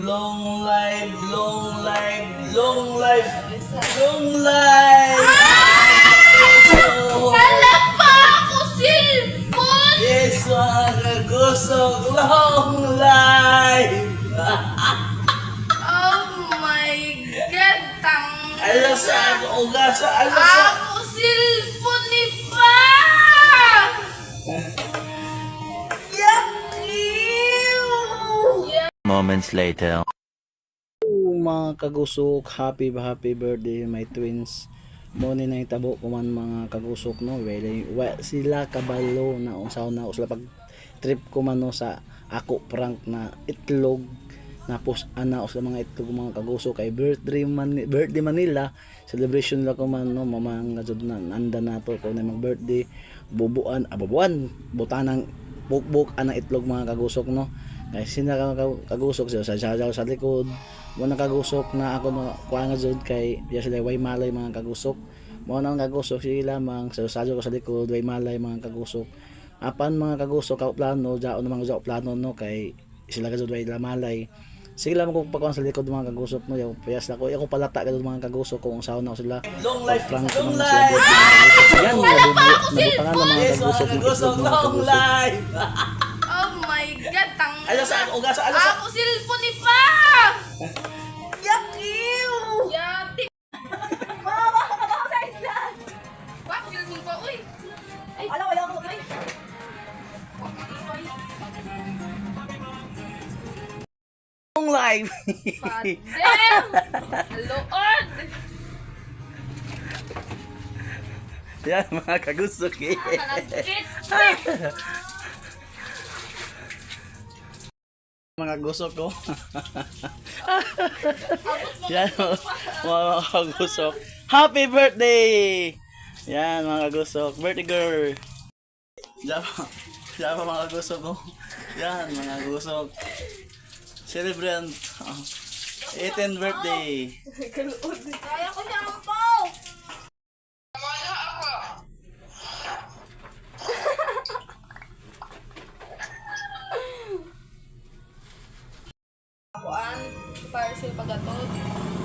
long life, long life, long life, long life. Wala pa ako cellphone! Yes, mga kagusok, long life. Oh my God, Ala sa ugas, ala sa... ako cellphone ni Pa! Moments later. Mga kagusok, happy birthday my twins. Mo ni nang tabo ko man mga kagusok no. Sila kabalo na unsaon na sila pag trip ko man no sa ako prank na itlog na post ana sa mga itlog mga kagusok kay birthday Manila celebration la ko man no mamang jud na anda nato ko na mag birthday bubuan butanang bukbuk ana itlog mga kagusok no. Kay sina kagusok sa likod mo na kagusok na ako no kuha nga jud kay ya sila way malay mga kagusok mo na ang kagusok sila lamang sa ko sa likod way malay mga kagusok apan mga kagusok ka plano jaon namang plano no kay sila ka jud way malay sila mo pagkuhan sa likod mga kagusok no yung payas ako ako palata kadto mga kagusok kung saan na sila Long life, prank ko long man sila life. yan nabutangan ng mga Yes, kagusok mga kagusok, mga long kagusok life. Oh my God, Ala sa ugas, ala sa... ako cellphone ni Pa! Yakiw! Yati! Pak, cellphone ko, uy! Ay, wala ko, uy! Long life. Padem! Halood! Yan mga kagusok eh. Nakalagkit! mga gusok ko yan mga kagusok happy birthday yan mga kagusok birthday girl yan mga kagusok ko yan mga kagusok celebrant 18th birthday Kaya ko siya ang pao! Kuan, parcel pagkatod.